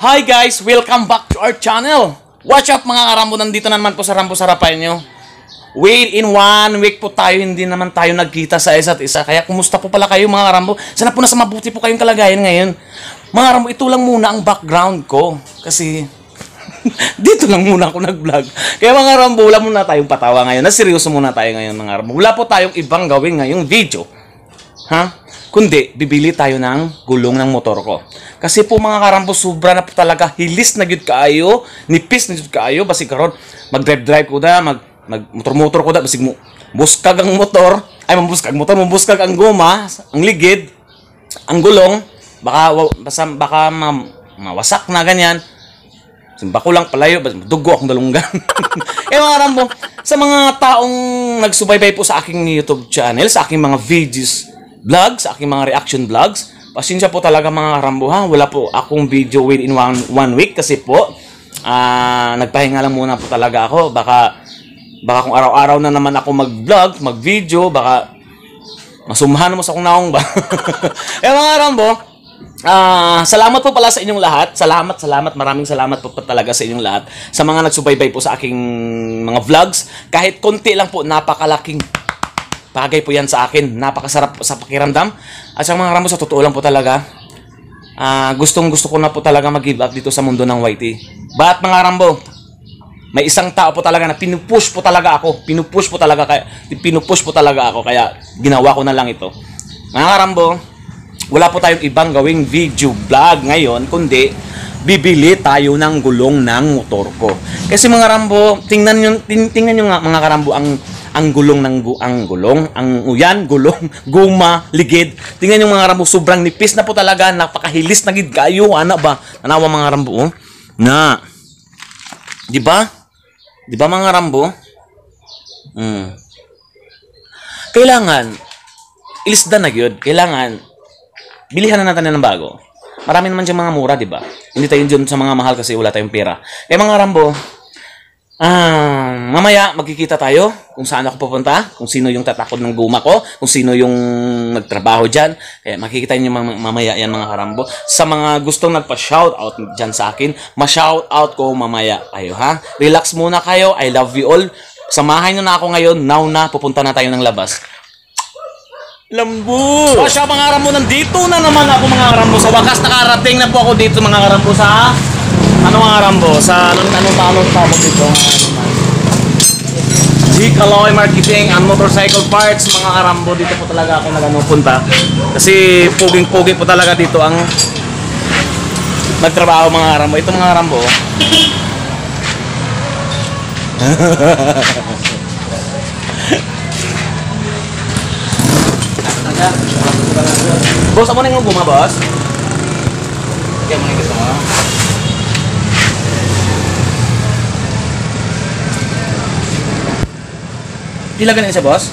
Hi guys! Welcome back to our channel! Watch up mga karambo, nandito na naman po sa Rambo Sarapan nyo. In 1 week po tayo, hindi naman tayo nagkita sa isa't isa. Kaya kumusta po pala kayo mga karambo? Sana po nasa mabuti po kayong kalagayan ngayon. Mga karambo, ito lang muna ang background ko. Kasi dito lang muna ako nag-vlog. Kaya mga karambo, wala muna tayong patawa ngayon. Seryoso muna tayo ngayon mga karambo. Wala po tayong ibang gawin ngayong video. Kundi, bibili tayo ng gulong ng motor ko. Kasi po mga karambo, sobra na po talaga. Hilis na gyud kaayo, nipis na gyud kaayo. Basig karon mag-drive ko na, mag-motor-motor ko na. Basig mo, buskag ang motor. Ay, mambuskag ang goma, ang ligid, ang gulong. Baka mawasak na ganyan. Bako lang palayo, dugo akong dalunggan. Eh mga karambo, sa mga taong nagsubaybay po sa aking YouTube channel, sa aking mga videos, vlogs, sa aking mga reaction vlogs. Pasensya po talaga mga karambo ha. Wala po akong video within one week kasi po nagpahinga lang muna po talaga ako. Baka kung araw-araw na naman ako mag-vlog, mag-video, baka masumhan mo sa akong naong ba. Eh mga karambo, salamat po pala sa inyong lahat. Salamat. Maraming salamat po talaga sa inyong lahat. Sa mga nagsubaybay po sa aking mga vlogs. Kahit konti lang po, napakalaking bagay po yan sa akin. Napakasarap sa pakiramdam. At sa mga karambo, sa totoo lang po talaga, gustong-gusto ko na po talaga mag-give up dito sa mundo ng YT. But mga karambo, may isang tao po talaga na pinupush po talaga ako. Pinupush po talaga ako. Kaya ginawa ko na lang ito. Mga karambo, wala po tayong ibang gawing video vlog ngayon, kundi bibili tayo ng gulong ng motor ko. Kasi mga karambo, tingnan nyo nga mga karambo, ang gulong guma, ligid. Tingnan yung mga karambo, sobrang nipis na po talaga, napakahilis na gid kayo, ana ba? Nanawa mga karambo, oh. Na. 'Di ba? 'Di ba mga karambo? Kailangan ilisda na gyud. Kailangan bilihan na natin ng bago. Marami naman siyang mga mura, 'di ba? Hindi tayo dyan sa mga mahal kasi wala tayong pera. Eh mga karambo, mamaya magkikita tayo kung saan ako pupunta, kung sino yung tatakod ng guma ko, kung sino yung nagtrabaho dyan. Kaya makikita niyo mamaya yan mga karambo. Sa mga gustong nagpa-shoutout dyan sa akin, ma-shoutout ko mamaya kayo ha. Relax muna kayo, I love you all. Samahan nyo na ako ngayon, now na, pupunta na tayo ng labas. Lambu! So siya mga karambo, nandito na naman ako mga karambo. Sa wakas nakarating na po ako dito mga karambo sa mga karambo, sa anong tawag dito? G-Kaloy Marketing and Motorcycle Parts mga karambo. Dito po talaga ako punta. Kasi puging-pugi po talaga dito ang nagtrabaho mga karambo. Ito mga karambo. Boss, ako na yung guma, boss? Kaya mo na yung gusto mo. Ilagan na siya, boss?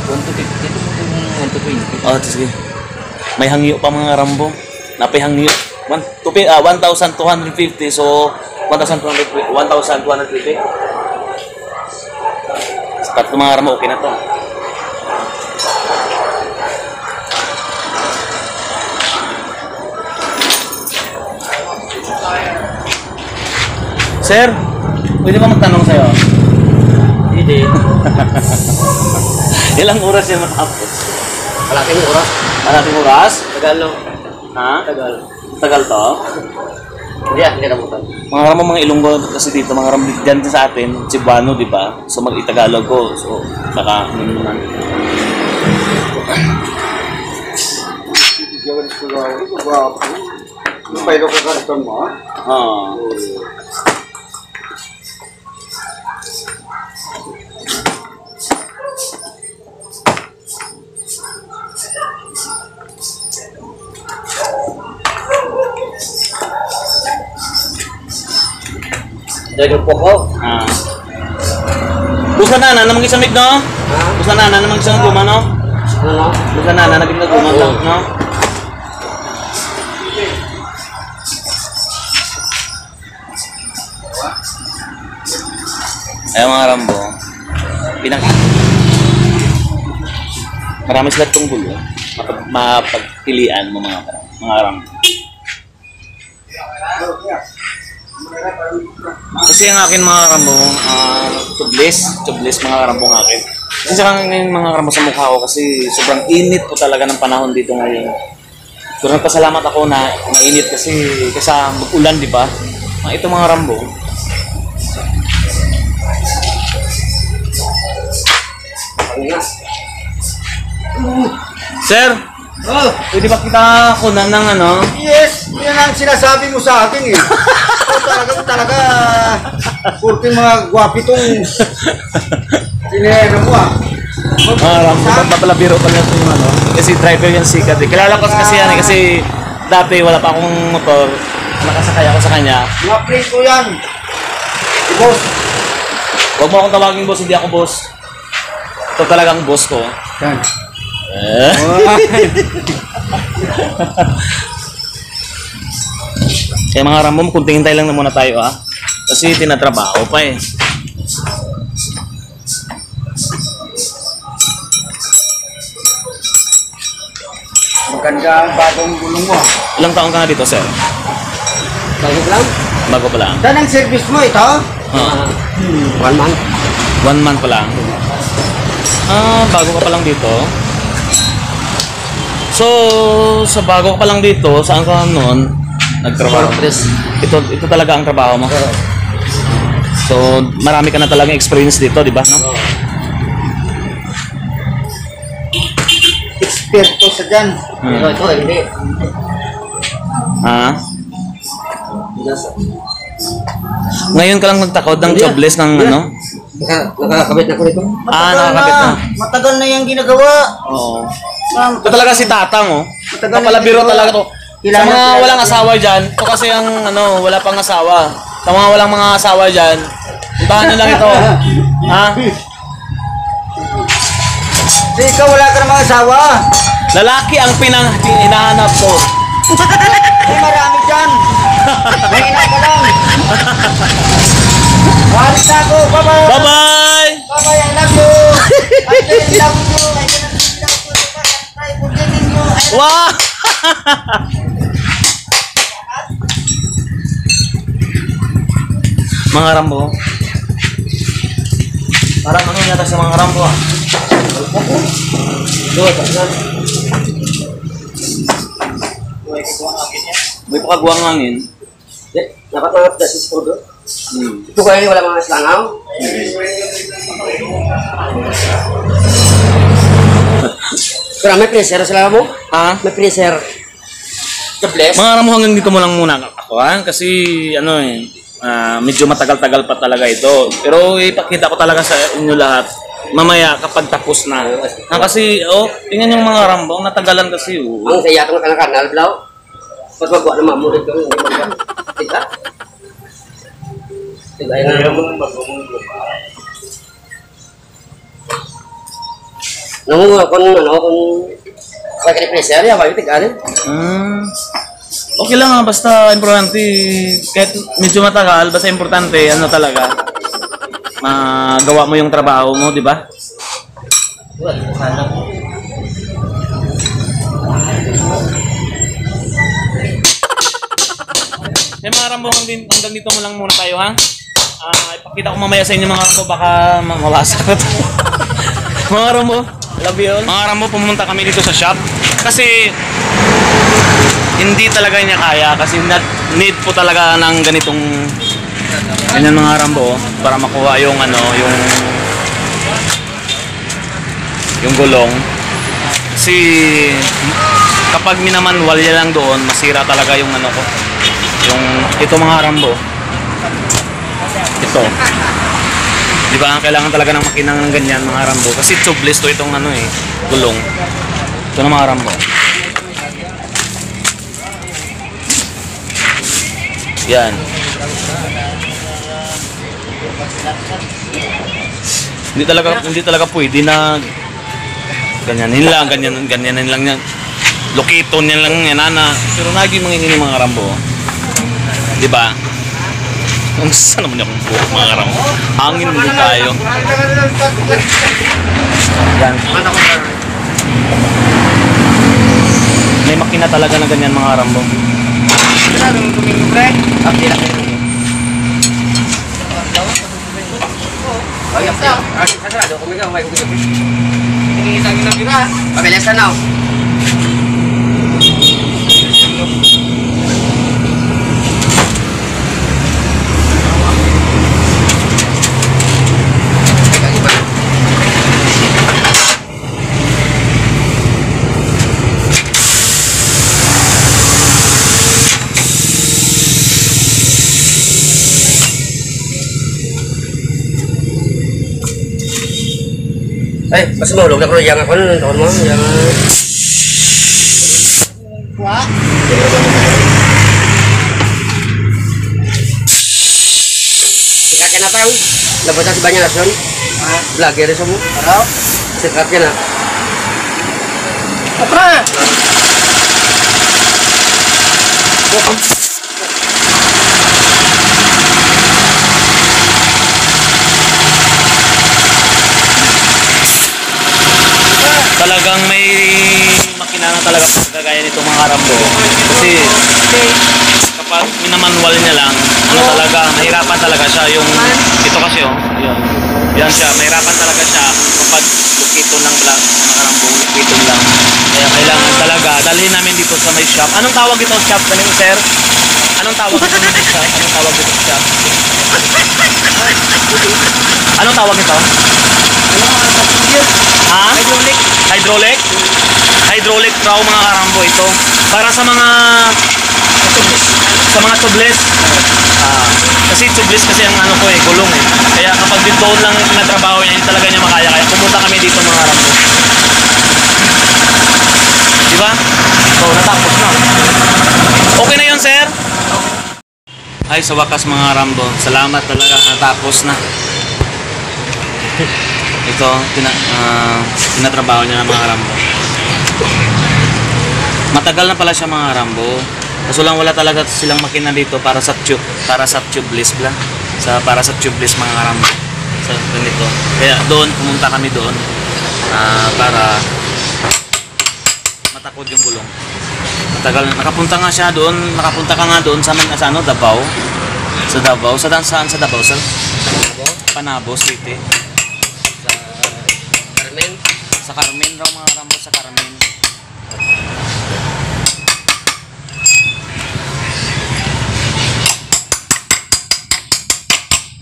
1,250. Oh, sige. May hangyo pa mga karambo. Napay hangyo. 1,250. So, 1,250. Sapat ko mga karambo. Okay na to. Sir, pwede ba magtanong sa'yo? Hindi. Ilang oras yan matapos? Malaking oras. Malaking oras? Tagal, no? Ha? Tagal to? Hindi na butan. Mga karambo, mga Ilonggo kasi dito, mga karambo dyan sa atin, Cebuano, di ba? So mag-Itagalog ko. So, baka naman. Pero ko karton mo? Dagdag po ko. Busa na namang isamig no? Busa na namang isang guma no? Ano? Busa na naging guma no? Ay mga karambo, marami sila itong gulo. Mapagpilian mo mga karambo. Kasi ang akin mga Rambo, tubeless mga Rambo ng akin. Kasi saka ngayon mga Rambo sa mukha ko kasi sobrang init po talaga ng panahon dito ngayon. So nagpasalamat ako na mainit kasi mag-ulan, di ba? Ito mga Rambo. Sir, pwede ba kita kunan ng ano? Yes, yan ang sinasabi mo sa akin eh. Talaga, purti mga gwapitong sinero mo ah. Rambo, papalabiro pala ito yung ano. Kasi driver yan sikat eh. Kilala ko kasi yan eh. Kasi dati wala pa akong motor. Nakasakay ako sa kanya. Mga plate ko yan. Si boss. Huwag mo akong tawagin boss, hindi ako boss. Ito talagang boss ko. Yan. Kaya mga Rambo, kunting hintay lang na muna tayo ha. Kasi tinatrabaho pa eh. Maganda ang bagong gulong mo. Ilang taon ka na dito, sir? Bago lang? Bago pa lang. Saan ang service mo ito? 1 month. 1 month pa lang. Bago ka pa lang dito. So, sa bago ka pa lang dito, saan ka noon nagtrabaho? Ito talaga ang trabaho mo? So, marami ka na talagang experience dito, di ba? No? Experto sa dyan. Pero ito, hindi. Ha? Ngayon ka lang nagtakod ng jobless ng ano? Nakakabit na ko nito. Nakakabit na. Matagal na yung ginagawa. Oo. Ito talaga si Tatang, oh. Matagal na Kapalabiro ginagawa. talaga to. Sa mga walang asawa dyan, ito kasi ang ano, wala pang asawa. Sa mga walang mga asawa dyan, puntahan nyo lang ito. Ha? Ikaw wala ka ng mga asawa. Lalaki ang hinahanap ko. Ay, marami dyan. May ina ka lang. Walis na ako. Bye-bye. Bye-bye! Bye-bye. I love you. I love you. I cannot forgetting you. Wow! Mga Rambo. Parang ano yata sa mga Rambo ah. May pakaguwang hangin. Dapat mga dasis ko doon. Ito kaya wala mga slangaw. Pero may pressure sila mo? Ha? May pressure. The bless? Mga Rambo, hanggang dito mo lang muna ako ha. Kasi ano eh, medyo matagal-tagal pa talaga ito. Pero ipakita ko talaga sa inyo lahat mamaya kapag tapos na. Kasi, tingnan yung mga Rambo, natagalan kasi. Ang saya itong kanal blaw. Pag magwa na mamulit ko, hindi magwa. Tiga? Tiga yung mga bagong lupa. Nung kung pressure, ya, bakit tiga rin? Okay lang basta importante, kahit medyo matagal, basta importante, ano talaga, magawa mo yung trabaho mo, di ba? Hey mga Rambo, hanggang dito mo lang muna tayo ha. Ipakita ko mamaya sa inyo mga Rambo, baka mawasak na ito. Mga Rambo, love you all. Mga Rambo, pumunta kami dito sa shop kasi hindi talaga niya kaya kasi need po talaga ng ganitong ganyan mga Rambo para makuha yung ano, yung gulong. Kasi kapag minamanwal yan lang doon, masira talaga yung ano ko. Yung ito mga Rambo. Ito. Di ba kailangan talaga ng makinang ng ganyan mga Rambo kasi tubeless to itong ano eh, gulong. Ito na mga Rambo. Yan. Hindi talaga pwede na ganyanin lang yan. Lokito niyan lang yan ana. Pero naging mangingin mga Rambo. Di ba? Ang sana naman akong buhok mga Rambo. Hangin mo tayo. Yan. May makina talaga na ganyan mga Rambo. Akin sarado, kumigaw, may kumigaw. Hindi sa akin na pira. Pabilis ka na. Ay, mas mahulog na ko yang ako nun, tahon mo, yang... Wah. Sikat ka na tayo. Labas na si Banyak Rason. Vlogger rin sa mo. Araw. Sikat ka na. Apa? Talagang may makina na talaga kagaya nito mga karambo. Kasi kapag minamanual niya lang, ano talaga, mahirapan talaga siya. Yung ito kasi yun. Yan siya, mahirapan talaga siya kapag lukito lang mga karambo, lukito lang. Kaya kailangan talaga, dalhin namin dito sa may shop. Anong tawag ito shop kanino, sir? Anong tawag ito sa shop? Anong tawag ito shop? Anong tawag ito? Ha? Hydraulic. Hydraulic? Hydraulic raw mga karambo ito. Para sa mga tubeless. Kasi tubeless kasi ang ano ko gulong eh. Kaya kapag dito lang yung tinatrabaho niya, hindi talaga niya makaya. Kaya pumunta kami dito mga karambo. Diba? So, natapos na. Okay na yun, sir? Ay, sa wakas mga karambo. Salamat talaga. Natapos na. Ito, tinatrabaho niya ng mga karambo. Matagal na pala siya mga karambo. Kaso lang wala talaga silang makina dito para sa tubeless bla. Para sa tubeless mga karambo. Sa ganito. Kaya doon pumunta kami doon para matakod yung gulong. Matagal na nakapunta nga siya doon, nakapunta ka nga doon sa ano, Davao. Sa Davao, saan sa Davao, sir? Panabo City. Sa Carmen raw mga karambo, sa Carmen.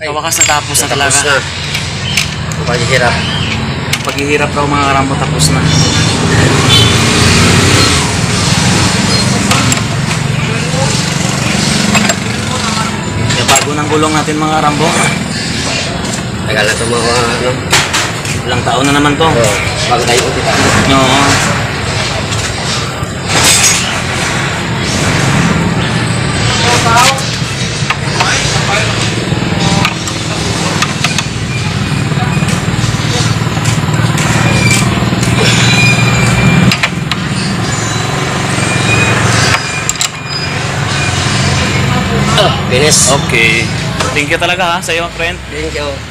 Sa wakas natapos na talaga. Paghihirap. Paghihirap raw mga karambo, tapos na. Kaya bago ng gulong natin mga karambo. Tagal na ito mga ano. Ilang taon na naman to. Oo, bago tayo ulit. Oo. Finish. Okay. Thank you talaga ha sa iyo, friend. Thank you.